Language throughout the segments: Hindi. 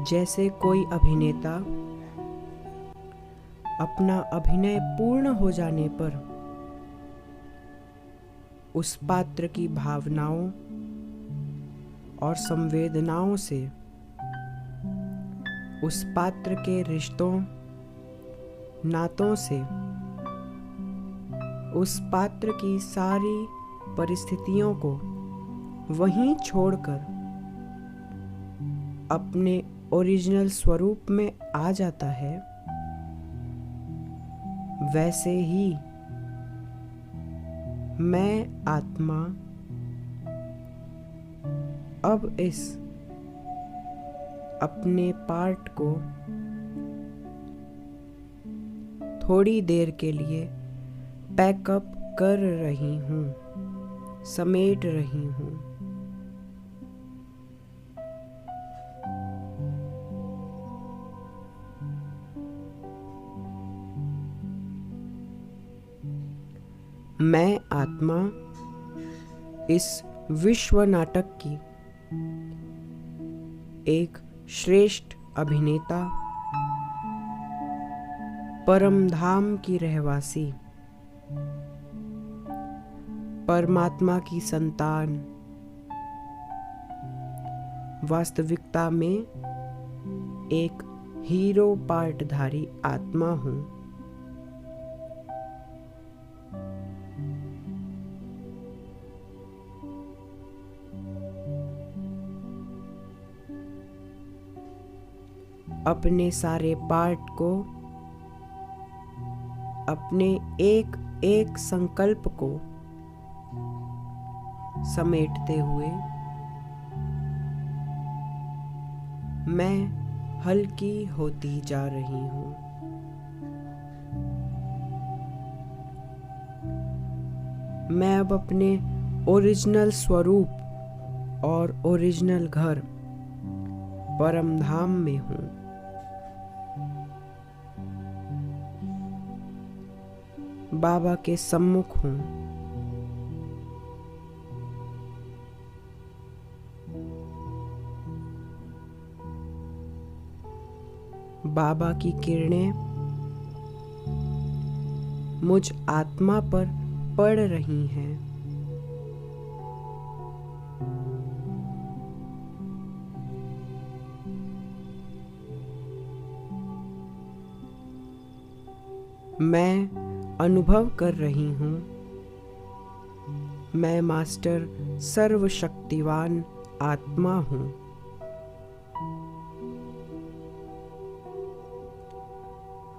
जैसे कोई अभिनेता अपना अभिनय पूर्ण हो जाने पर उस पात्र की भावनाओं और संवेदनाओं से, उस पात्र के रिश्तों नातों से, उस पात्र की सारी परिस्थितियों को वहीं छोड़कर अपने ओरिजिनल स्वरूप में आ जाता है, वैसे ही मैं आत्मा अब इस अपने पार्ट को थोड़ी देर के लिए पैकअप कर रही हूँ, समेट रही हूँ। मैं आत्मा इस विश्व नाटक की एक श्रेष्ठ अभिनेता, परम धाम की रहवासी, परमात्मा की संतान, वास्तविकता में एक हीरो पार्टधारी आत्मा हूँ। अपने सारे पार्ट को, अपने एक एक संकल्प को समेटते हुए मैं हल्की होती जा रही हूँ। मैं अब अपने ओरिजिनल स्वरूप और ओरिजिनल घर परम धाम में हूँ। बाबा के सम्मुख हूँ। बाबा की किरणें मुझ आत्मा पर पड़ रही हैं। मैं अनुभव कर रही हूँ, मैं मास्टर सर्वशक्तिवान आत्मा हूँ।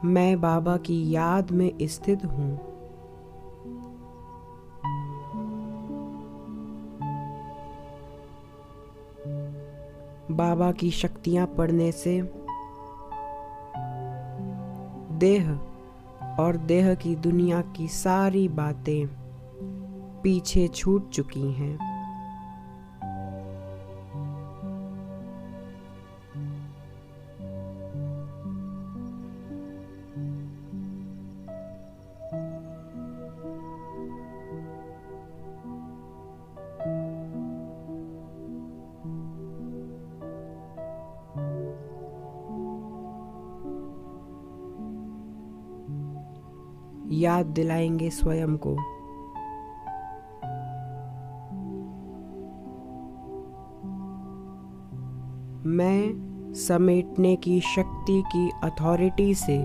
मैं बाबा की याद में स्थित हूँ। बाबा की शक्तियाँ पढ़ने से देह और देह की दुनिया की सारी बातें पीछे छूट चुकी हैं। याद दिलाएंगे स्वयं को। मैं समेटने की शक्ति की अथॉरिटी से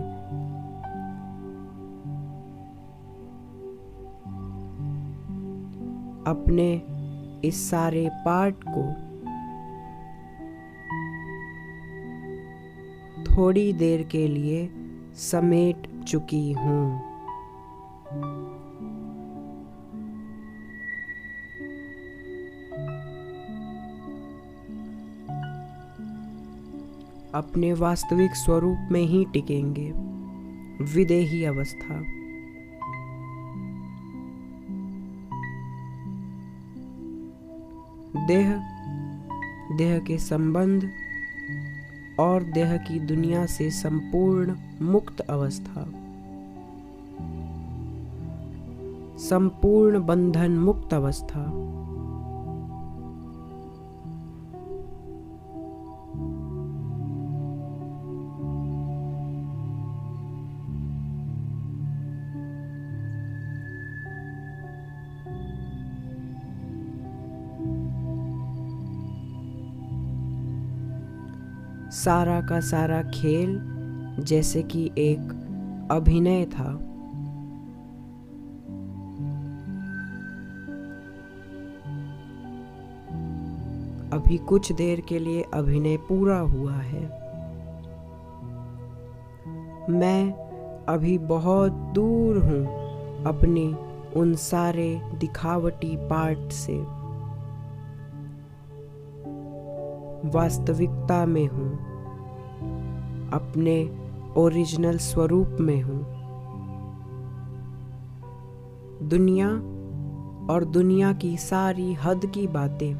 अपने इस सारे पार्ट को थोड़ी देर के लिए समेट चुकी हूँ। अपने वास्तविक स्वरूप में ही टिकेंगे, विदेही अवस्था। देह के संबंध और देह की दुनिया से संपूर्ण मुक्त अवस्था, संपूर्ण बंधन मुक्त अवस्था। सारा का सारा खेल जैसे कि एक अभिनय था। अभी कुछ देर के लिए अभिनय पूरा हुआ है। मैं अभी बहुत दूर हूँ अपने उन सारे दिखावटी पार्ट से। वास्तविकता में हूँ, अपने ओरिजिनल स्वरूप में हूँ। दुनिया और दुनिया की सारी हद की बातें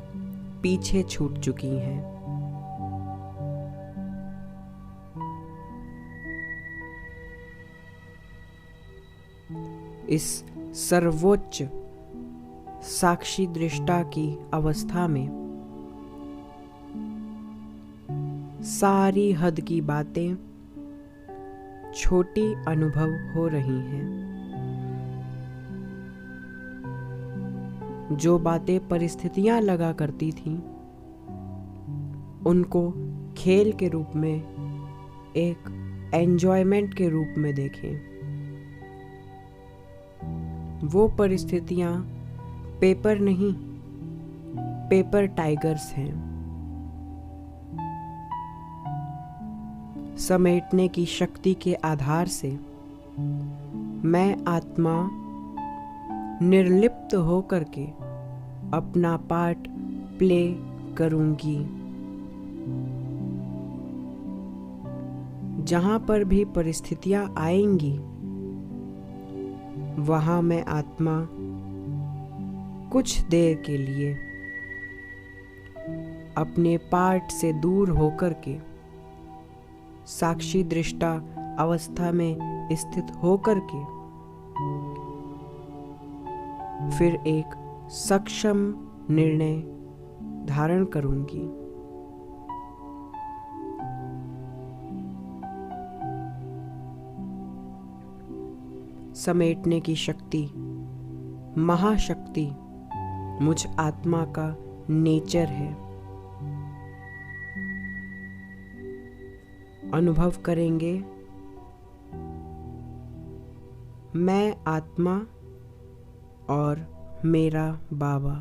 पीछे छूट चुकी हैं। इस सर्वोच्च साक्षी दृष्टा की अवस्था में सारी हद की बातें छोटी अनुभव हो रही हैं। जो बातें परिस्थितियां लगा करती थीं, उनको खेल के रूप में, एक एंजॉयमेंट के रूप में देखें। वो परिस्थितियां पेपर नहीं, पेपर टाइगर्स हैं। समेटने की शक्ति के आधार से मैं आत्मा निर्लिप्त होकर के अपना पार्ट प्ले करूंगी। जहां पर भी परिस्थितियां आएंगी, वहां मैं आत्मा कुछ देर के लिए अपने पार्ट से दूर होकर के साक्षी दृष्टा अवस्था में स्थित होकर के फिर एक सक्षम निर्णय धारण करूंगी। समेटने की शक्ति, महाशक्ति मुझ आत्मा का नेचर है। अनुभव करेंगे, मैं आत्मा और मेरा बाबा।